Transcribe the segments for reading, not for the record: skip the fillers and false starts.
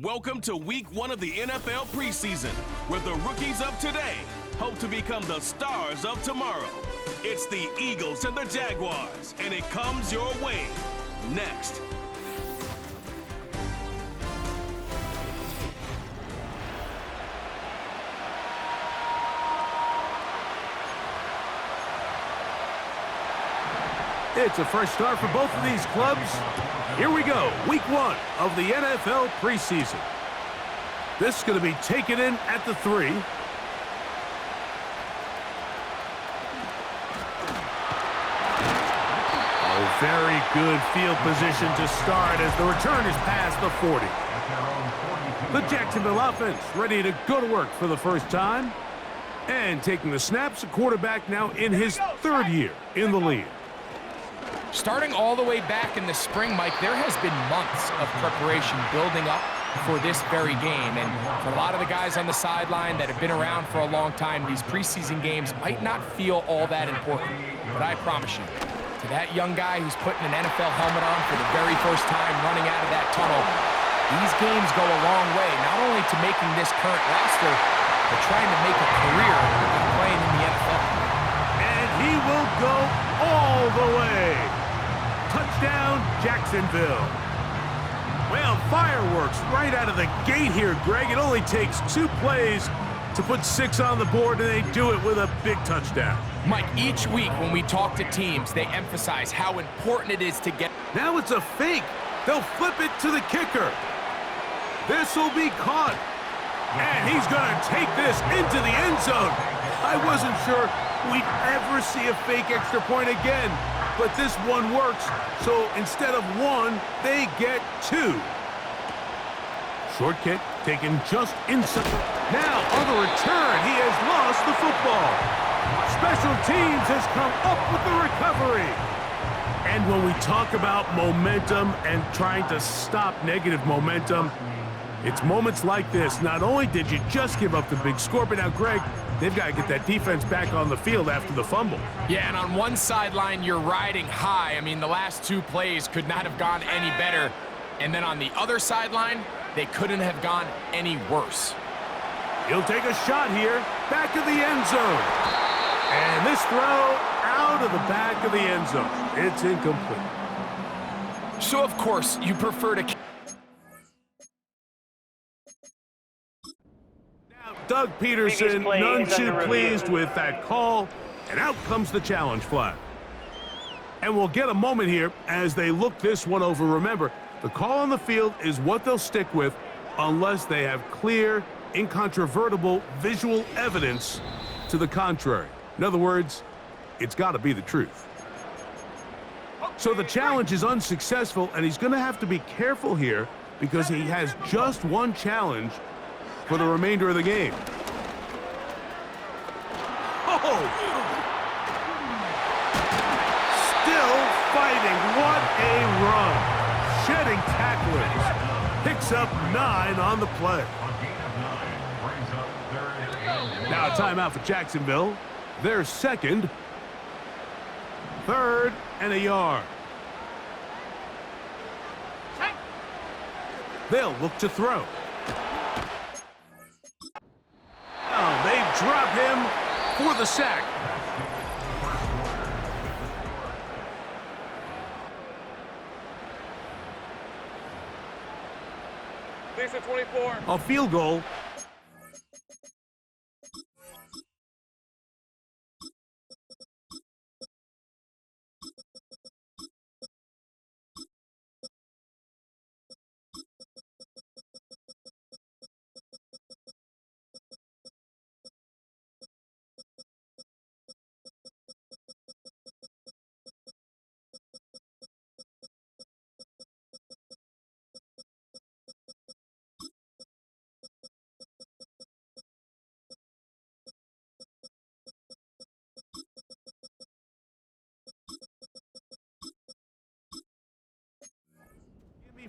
Welcome to week 1 of the NFL preseason, where the rookies of today hope to become the stars of tomorrow. It's the Eagles and the Jaguars, and it comes your way next. It's a fresh start for both of these clubs. Here we go, week 1 of the NFL preseason. This is going to be taken in at the 3. Oh, very good field position to start as the return is past the 40. The Jacksonville offense ready to go to work for the first time. And taking the snaps, the quarterback now in his 3rd year in the league. Starting all the way back in the spring, Mike, there has been months of preparation building up for this very game. And for a lot of the guys on the sideline that have been around for a long time, these preseason games might not feel all that important. But I promise you, to that young guy who's putting an NFL helmet on for the very first time running out of that tunnel, these games go a long way, not only to making this current roster, but trying to make a career of playing in the NFL. And he will go all the way. Touchdown, Jacksonville. Well, fireworks right out of the gate here, Greg. It only takes 2 plays to put 6 on the board, and they do it with a big touchdown. Mike, each week when we talk to teams, they emphasize how important it is to get... Now it's a fake. They'll flip it to the kicker. This will be caught. And he's going to take this into the end zone. I wasn't sure we'd ever see a fake extra point again. But this one works, so instead of 1, they get 2. Short kick taken just inside. Now, on the return, he has lost the football. Special teams has come up with the recovery. And when we talk about momentum and trying to stop negative momentum, it's moments like this. Not only did you just give up the big score, but now, Greg, they've got to get that defense back on the field after the fumble. Yeah, and on one sideline, you're riding high. I mean, the last 2 plays could not have gone any better. And then on the other sideline, they couldn't have gone any worse. He'll take a shot here, back of the end zone. And this throw out of the back of the end zone. It's incomplete. So, of course, you prefer to... Doug Peterson, none too pleased with that call, and out comes the challenge flag. And we'll get a moment here as they look this one over. Remember, the call on the field is what they'll stick with unless they have clear, incontrovertible visual evidence to the contrary. In other words, it's got to be the truth. So the challenge is unsuccessful, and he's going to have to be careful here because he has just 1 challenge for the remainder of the game. Oh! Still fighting. What a run. Shedding tacklers. Picks up 9 on the play. Now a timeout for Jacksonville. Their 2nd. 3rd and a yard. They'll look to throw. They drop him for the sack. Lisa 24. A field goal.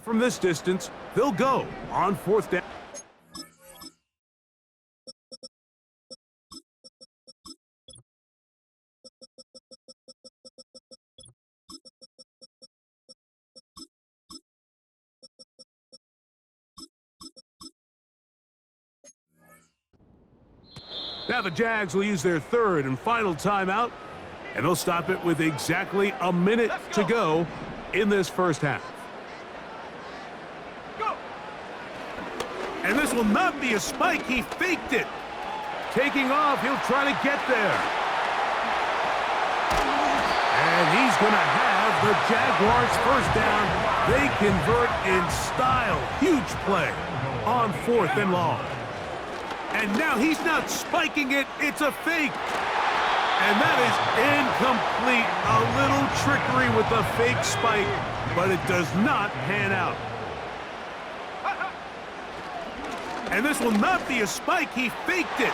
From this distance, they'll go on 4th down. Now the Jags will use their third and final timeout, and they'll stop it with exactly a minute to go in this first half. Go. And this will not be a spike. He faked it. Taking off, he'll try to get there. And he's going to have the Jaguars first down. They convert in style. Huge play on 4th and long. And now he's not spiking it. It's a fake. And that is incomplete. A little trickery with the fake spike, but it does not pan out. And this will not be a spike. He faked it.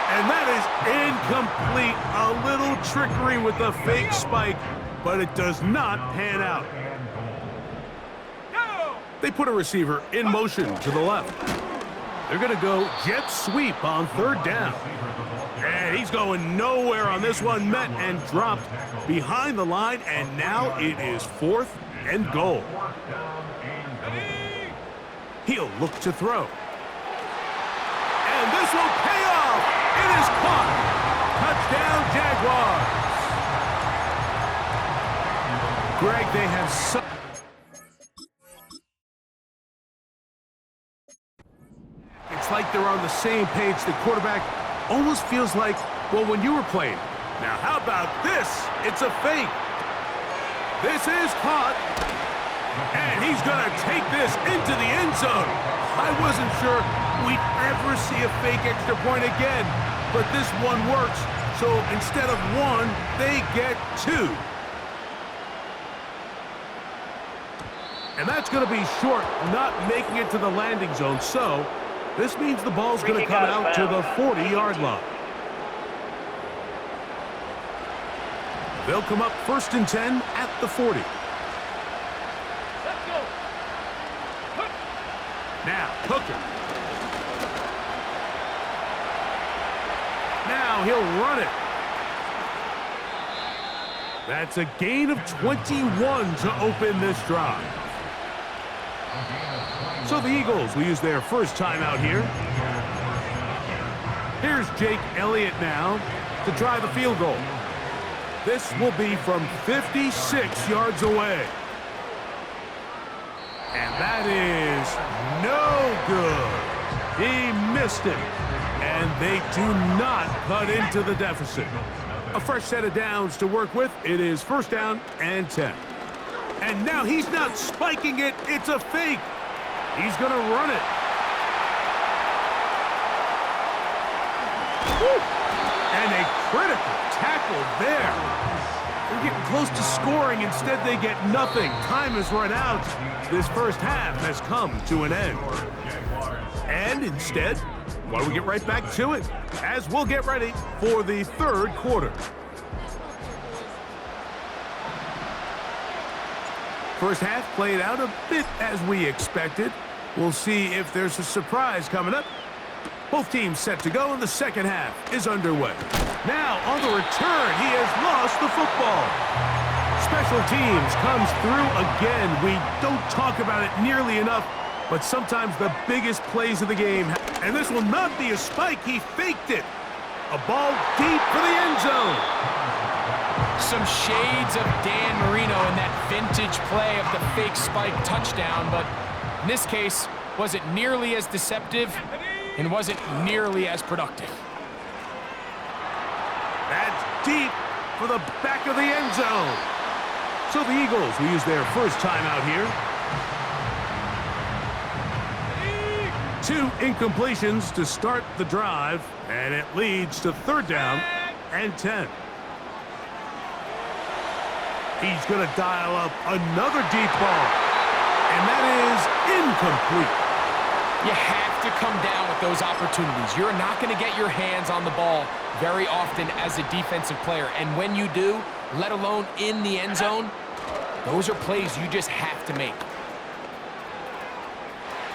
And that is incomplete. A little trickery with the fake spike, but it does not pan out. They put a receiver in motion to the left. They're going to go jet sweep on 3rd down. And he's going nowhere on this one. Met and dropped behind the line, and now it is 4th and goal. He'll look to throw. And this will pay off. It is caught. Touchdown, Jaguars. Greg, they have so... It's like they're on the same page. The quarterback almost feels like, well, when you were playing. Now, how about this? It's a fake. This is caught. And he's going to take this into the end zone. I wasn't sure we'd ever see a fake extra point again, but this one works. So instead of 1, they get 2. And that's going to be short, not making it to the landing zone. So this means the ball's going to come out to the 40-yard line. They'll come up 1st and 10 at the 40. Let's go. Now, Hooker. Now he'll run it. That's a gain of 21 to open this drive. So the Eagles will use their first timeout here. Here's Jake Elliott now to try the field goal. This will be from 56 yards away. And that is no good. He missed it. And they do not cut into the deficit. A fresh set of downs to work with. It is 1st down and 10. And now he's not spiking it. It's a fake. He's going to run it. Woo! And a critical tackle there. They're getting close to scoring. Instead, they get nothing. Time has run out. This first half has come to an end. And instead, why don't we get right back to it as we'll get ready for the 3rd quarter. First half played out a bit as we expected. We'll see if there's a surprise coming up. Both teams set to go, and the second half is underway. Now, on the return, he has lost the football. Special teams comes through again. We don't talk about it nearly enough, but sometimes the biggest plays of the game. And this will not be a spike. He faked it. A ball deep for the end zone. Some shades of Dan Marino in that vintage play of the fake spike touchdown, but in this case, wasn't nearly as deceptive and wasn't nearly as productive. That's deep for the back of the end zone. So the Eagles will use their first timeout here. 2 incompletions to start the drive, and it leads to 3rd down and 10. He's going to dial up another deep ball, and that is incomplete. You have to come down with those opportunities. You're not going to get your hands on the ball very often as a defensive player, and when you do, let alone in the end zone, those are plays you just have to make.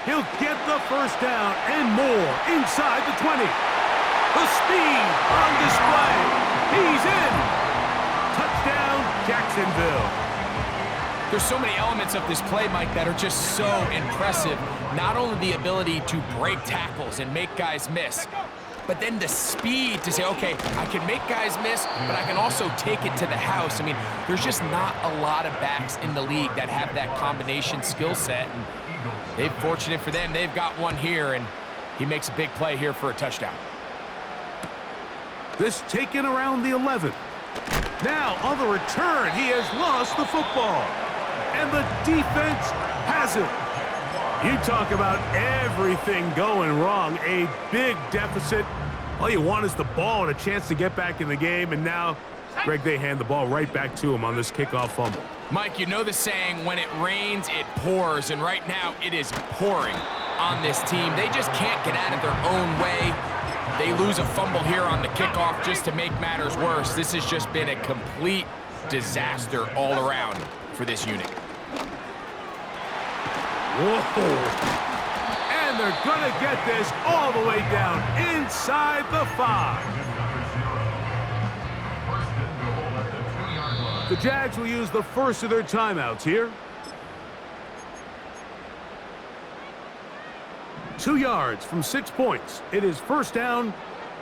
He'll get the first down and more inside the 20. The speed on display. He's in. Touchdown, Jacksonville. There's so many elements of this play, Mike, that are just so impressive. Not only the ability to break tackles and make guys miss, but then the speed to say, okay, I can make guys miss, but I can also take it to the house. I mean, there's just not a lot of backs in the league that have that combination skill set. And fortunate for them, they've got one here, and he makes a big play here for a touchdown. This taken around the 11. Now, on the return, he has lost the football. And the defense has it. You talk about everything going wrong. A big deficit. All you want is the ball and a chance to get back in the game. And now, Greg, they hand the ball right back to him on this kickoff fumble. Mike, you know the saying, when it rains, it pours. And right now, it is pouring on this team. They just can't get out of their own way. They lose a fumble here on the kickoff just to make matters worse. This has just been a complete disaster all around for this unit. Whoa. And they're going to get this all the way down inside the 5. The Jags will use the first of their timeouts here. 2 yards from 6 points. It is first down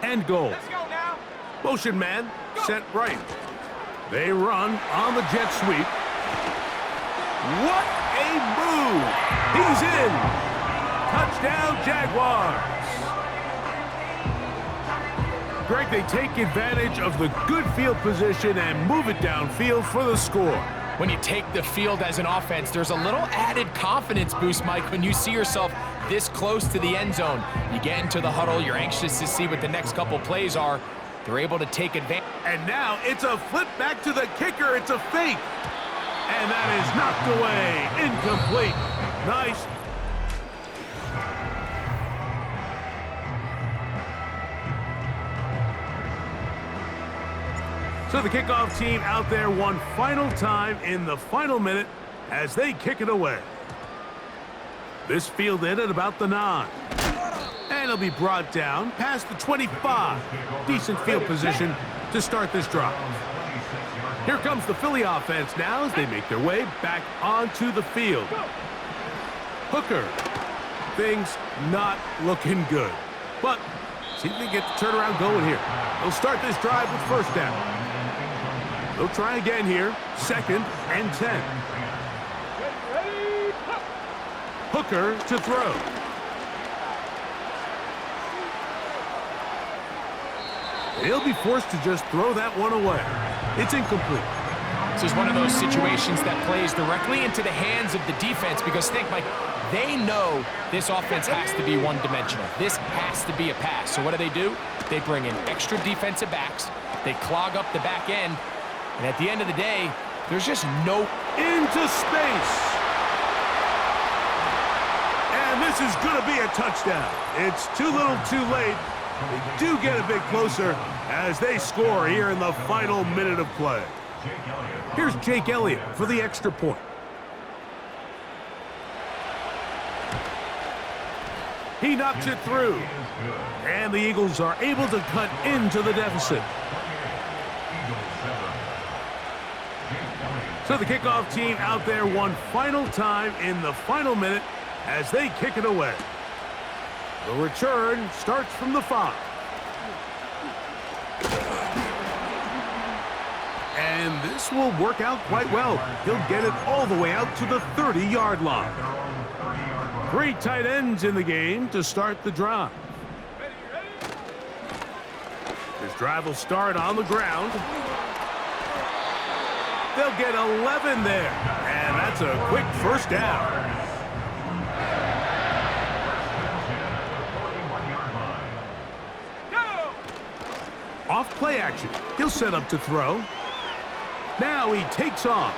and goal. Let's go now. Motion man set right. They run on the jet sweep. What a move! He's in. Touchdown, Jaguars. Greg, they take advantage of the good field position and move it downfield for the score. When you take the field as an offense, there's a little added confidence boost, Mike, when you see yourself this close to the end zone. You get into the huddle, you're anxious to see what the next couple plays are. They're able to take advantage. And now it's a flip back to the kicker. It's a fake. And that is knocked away. Incomplete. Nice. So the kickoff team out there one final time in the final minute as they kick it away. This fielded at about the 9. And it'll be brought down past the 25. Decent field position to start this drive. Here comes the Philly offense now as they make their way back onto the field. Hooker. Things not looking good. But see if they get the turnaround going here. They'll start this drive with first down. They'll try again here. 2nd and 10. Hooker to throw. He'll be forced to just throw that one away. It's incomplete. This is one of those situations that plays directly into the hands of the defense because think, Mike, they know this offense has to be one-dimensional. This has to be a pass. So what do? They bring in extra defensive backs. They clog up the back end. And at the end of the day, there's just no... Into space. And this is going to be a touchdown. It's too little too late. They do get a bit closer as they score here in the final minute of play. Here's Jake Elliott for the extra point. He knocks it through. And the Eagles are able to cut into the deficit. So the kickoff team out there one final time in the final minute as they kick it away. The return starts from the 5. And this will work out quite well. He'll get it all the way out to the 30-yard line. 3 tight ends in the game to start the drive. This drive will start on the ground. They'll get 11 there, and that's a quick first down. Off play action. He'll set up to throw. Now he takes off.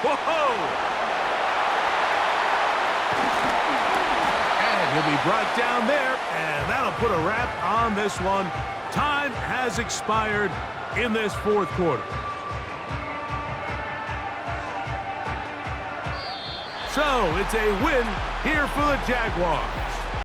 Whoa! And he'll be brought down there, and that'll put a wrap on this one. Time has expired in this 4th quarter. So it's a win here for the Jaguars.